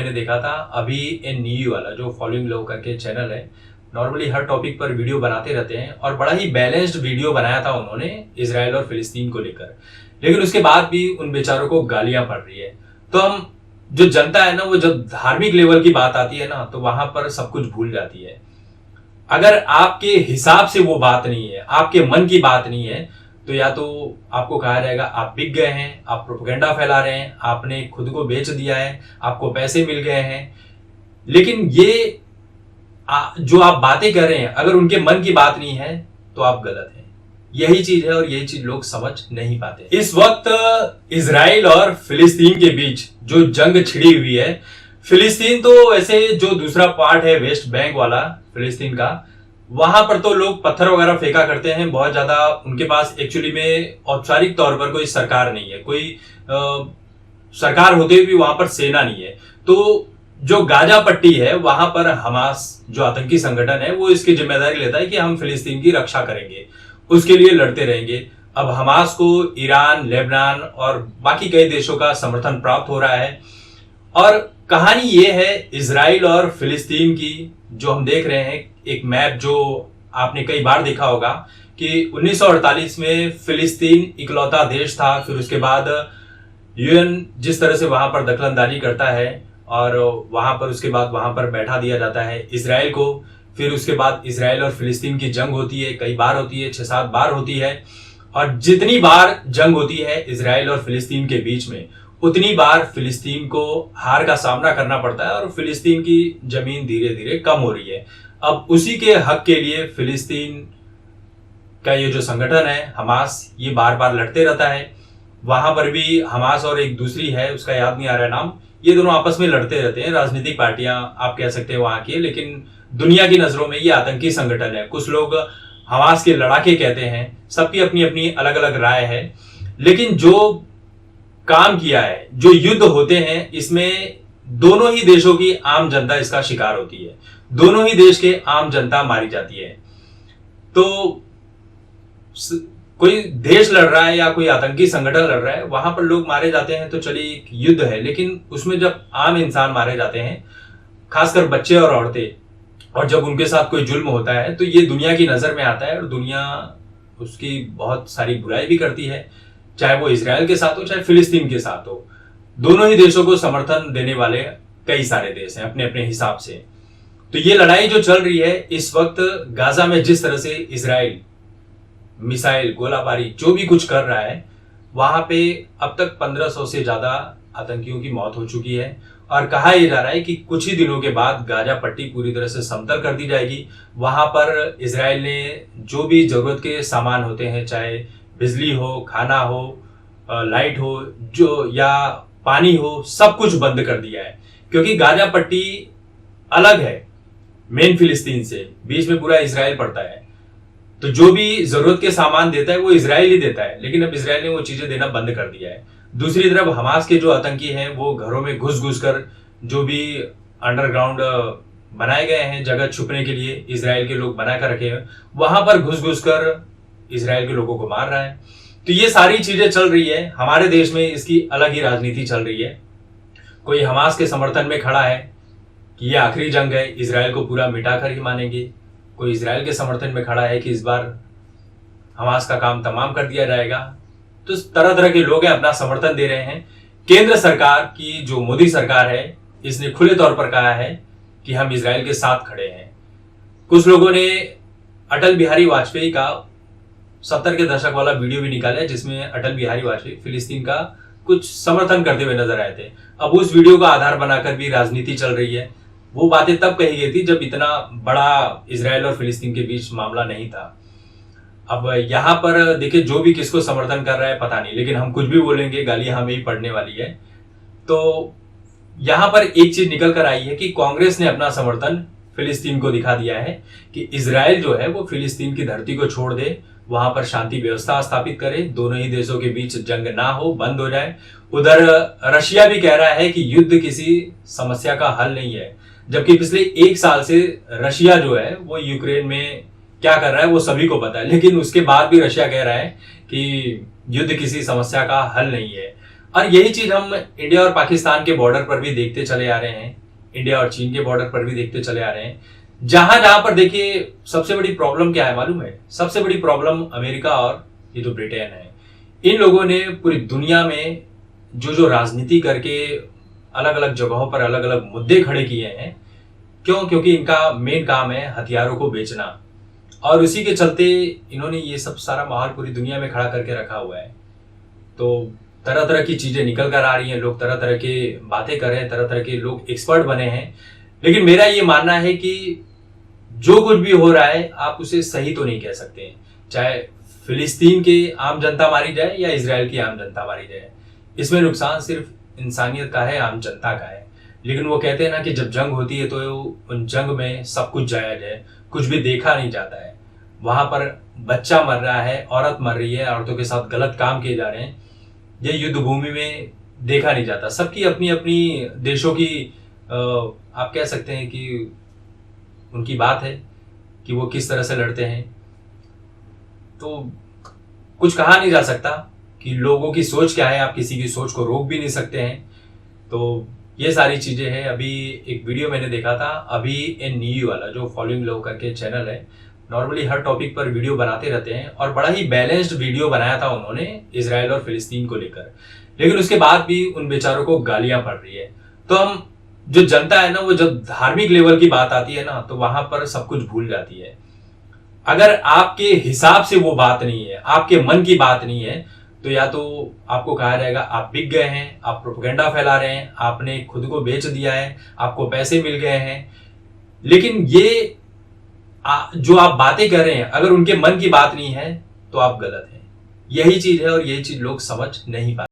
मैंने देखा था अभी इन न्यू वाला जो फॉलोइंग लो करके चैनल है, नॉर्मली हर टॉपिक पर वीडियो बनाते रहते हैं और बड़ा ही बैलेंस्ड वीडियो बनाया था उन्होंने इजराइल और फिलिस्तीन को लेकर। लेकिन उसके बाद भी उन बेचारों को गालियां पड़ रही है। तो हम जो जनता है ना, वो जब धार्मिक लेवल की बात आती है ना, तो वहां पर सब कुछ भूल जाती है। अगर आपके हिसाब से वो बात नहीं है, आपके मन की बात नहीं है, तो या तो आपको कहा जाएगा आप बिक गए हैं, आप प्रोपेगेंडा फैला रहे हैं, आपने खुद को बेच दिया है, आपको पैसे मिल गए हैं। लेकिन ये जो आप बातें कर रहे हैं, अगर उनके मन की बात नहीं है तो आप गलत हैं। यही चीज है और यही चीज लोग समझ नहीं पाते। इस वक्त इजराइल और फिलिस्तीन के बीच जो जंग छिड़ी हुई है, फिलिस्तीन तो वैसे जो दूसरा पार्ट है वेस्ट बैंक वाला फिलिस्तीन का, वहां पर तो लोग पत्थर वगैरह फेंका करते हैं बहुत ज्यादा। उनके पास एक्चुअली में औपचारिक तौर पर कोई सरकार नहीं है, कोई सरकार होते हुए भी वहां पर सेना नहीं है। तो जो गाजा पट्टी है वहां पर हमास जो आतंकी संगठन है वो इसकी जिम्मेदारी लेता है कि हम फिलिस्तीन की रक्षा करेंगे, उसके लिए लड़ते रहेंगे। अब हमास को ईरान, लेबनान और बाकी कई देशों का समर्थन प्राप्त हो रहा है। और कहानी ये है इजराइल और फिलिस्तीन की, जो हम देख रहे हैं एक मैप जो आपने कई बार देखा होगा कि 1948 में फिलिस्तीन इकलौता देश था। फिर उसके बाद यूएन जिस तरह से वहां पर दखलंदाजी करता है और वहां पर उसके बाद वहां पर बैठा दिया जाता है इजराइल को। फिर उसके बाद इजराइल और फिलिस्तीन की जंग होती है, कई बार होती है, 6-7 बार होती है। और जितनी बार जंग होती है इजराइल और फिलिस्तीन के बीच में, उतनी बार फिलिस्तीन को हार का सामना करना पड़ता है और फिलिस्तीन की जमीन धीरे धीरे कम हो रही है। अब उसी के हक के लिए फिलिस्तीन का ये जो संगठन है हमास, ये बार बार लड़ते रहता है। वहां पर भी हमास और एक दूसरी है, उसका याद नहीं आ रहा नाम, ये दोनों आपस में लड़ते रहते हैं। राजनीतिक पार्टियां आप कह सकते हैं वहां की, लेकिन दुनिया की नजरों में ये आतंकी संगठन है। कुछ लोग हमास के लड़ाके कहते हैं, सबकी अपनी अपनी अलग अलग राय है। लेकिन जो काम किया है, जो युद्ध होते हैं, इसमें दोनों ही देशों की आम जनता इसका शिकार होती है, दोनों ही देश के आम जनता मारी जाती है। तो कोई देश लड़ रहा है या कोई आतंकी संगठन लड़ रहा है, वहां पर लोग मारे जाते हैं तो चलिए एक युद्ध है। लेकिन उसमें जब आम इंसान मारे जाते हैं, खासकर बच्चे और औरतें, और जब उनके साथ कोई जुल्म होता है, तो ये दुनिया की नजर में आता है और दुनिया उसकी बहुत सारी बुराई भी करती है, चाहे वो इजराइल के साथ हो चाहे फिलिस्तीन के साथ हो। दोनों ही देशों को समर्थन देने वाले कई सारे देश हैं अपने अपने हिसाब से। तो ये लड़ाई जो चल रही है इस वक्त गाजा में, जिस तरह से इजराइल मिसाइल, गोलाबारी, जो भी कुछ कर रहा है, वहां पे अब तक 1500 से ज्यादा आतंकियों की मौत हो चुकी है। और कहा यह जा रहा है कि कुछ ही दिनों के बाद गाजा पट्टी पूरी तरह से समतल कर दी जाएगी। वहां पर इजराइल ने जो भी जरूरत के सामान होते हैं, चाहे बिजली हो, खाना हो, लाइट हो, जो या पानी हो, सब कुछ बंद कर दिया है। क्योंकि गाजा पट्टी अलग है मेन फिलिस्तीन से, बीच में पूरा इजराइल पड़ता है। तो जो भी जरूरत के सामान देता है वो इजराइल ही देता है, लेकिन अब इजराइल ने वो चीजें देना बंद कर दिया है। दूसरी तरफ हमास के जो आतंकी हैं वो घरों में घुस घुस कर जो भी अंडरग्राउंड बनाए गए हैं जगह छुपने के लिए, इजराइल के लोग बना कर रखे हैं, वहां पर घुस घुस कर इजराइल के लोगों को मार रहा है। तो ये सारी चीजें चल रही है। हमारे देश में इसकी अलग ही राजनीति चल रही है। कोई हमास के समर्थन में खड़ा है कि ये आखिरी जंग है, इजराइल को पूरा मिटाकर ही मानेंगे। कोई इजराइल के समर्थन में खड़ा है कि इस बार हमास का काम तमाम कर दिया जाएगा। तो तरह तरह के लोग हैं, अपना समर्थन दे रहे हैं। केंद्र सरकार की जो मोदी सरकार है, इसने खुले तौर पर कहा है कि हम इजराइल के साथ खड़े हैं। कुछ लोगों ने अटल बिहारी वाजपेयी का 70 के दशक वाला वीडियो भी निकाला है, जिसमें अटल बिहारी वाजपेयी फिलिस्तीन का कुछ समर्थन करते हुए नजर आए थे। अब उस वीडियो का आधार बनाकर भी राजनीति चल रही है। वो बातें तब कही गई थी जब इतना बड़ा इजराइल और फिलिस्तीन के बीच मामला नहीं था। अब यहां पर देखिए, जो भी किसको समर्थन कर रहा है पता नहीं, लेकिन हम कुछ भी बोलेंगे गालियां हमें ही पड़ने वाली है। तो यहां पर एक चीज निकल कर आई है कि कांग्रेस ने अपना समर्थन फिलिस्तीन को दिखा दिया है कि इजराइल जो है वो फिलिस्तीन की धरती को छोड़ दे, वहां पर शांति व्यवस्था स्थापित करे, दोनों ही देशों के बीच जंग ना हो, बंद हो जाए। उधर रशिया भी कह रहा है कि युद्ध किसी समस्या का हल नहीं है, जबकि पिछले 1 साल से रशिया जो है वो यूक्रेन में क्या कर रहा है वो सभी को पता है। लेकिन उसके बाद भी रशिया कह रहा है कि युद्ध किसी समस्या का हल नहीं है। और यही चीज हम इंडिया और पाकिस्तान के बॉर्डर पर भी देखते चले आ रहे हैं, इंडिया और चीन के बॉर्डर पर भी देखते चले आ रहे हैं। जहां जहां पर देखिए सबसे बड़ी प्रॉब्लम क्या है मालूम है? सबसे बड़ी प्रॉब्लम अमेरिका और ये जो ब्रिटेन है, इन लोगों ने पूरी दुनिया में जो जो राजनीति करके अलग अलग जगहों पर अलग अलग मुद्दे खड़े किए हैं। क्यों? क्योंकि इनका मेन काम है हथियारों को बेचना, और उसी के चलते इन्होंने ये सब सारा माहौल पूरी दुनिया में खड़ा करके रखा हुआ है। तो तरह तरह की चीजें निकल कर आ रही हैं, लोग तरह तरह के बातें कर रहे हैं, तरह तरह के लोग एक्सपर्ट बने हैं। लेकिन मेरा ये मानना है कि जो कुछ भी हो रहा है आप उसे सही तो नहीं कह सकते हैं। चाहे फिलिस्तीन की आम जनता मारी जाए या इजराइल की आम जनता मारी जाए, इसमें नुकसान सिर्फ इंसानियत का है, आम जनता का है। लेकिन वो कहते हैं ना कि जब जंग होती है तो उन जंग में सब कुछ जायज है, कुछ भी देखा नहीं जाता है। वहां पर बच्चा मर रहा है, औरत मर रही है, औरतों के साथ गलत काम किए जा रहे हैं, ये युद्ध भूमि में देखा नहीं जाता। सबकी अपनी अपनी देशों की आप कह सकते हैं कि उनकी बात है कि वो किस तरह से लड़ते हैं। तो कुछ कहा नहीं जा सकता कि लोगों की सोच क्या है, आप किसी की सोच को रोक भी नहीं सकते हैं। तो ये सारी चीजें हैं। अभी एक वीडियो मैंने देखा था, अभी एन न्यू वाला जो फॉलोइंग लो करके चैनल है, नॉर्मली हर टॉपिक पर वीडियो बनाते रहते हैं और बड़ा ही बैलेंस्ड वीडियो बनाया था उन्होंने इजराइल और फिलिस्तीन को लेकर। लेकिन उसके बाद भी उन बेचारों को गालियां पड़ रही है। तो हम जो जनता है ना, वो जब धार्मिक लेवल की बात आती है ना, तो वहां पर सब कुछ भूल जाती है। अगर आपके हिसाब से वो बात नहीं है, आपके मन की बात नहीं है, तो या तो आपको कहा जाएगा आप बिक गए हैं, आप प्रोपेगेंडा फैला रहे हैं, आपने खुद को बेच दिया है, आपको पैसे मिल गए हैं। लेकिन ये जो आप बातें कर रहे हैं, अगर उनके मन की बात नहीं है तो आप गलत हैं। यही चीज है और यही चीज लोग समझ नहीं पाते।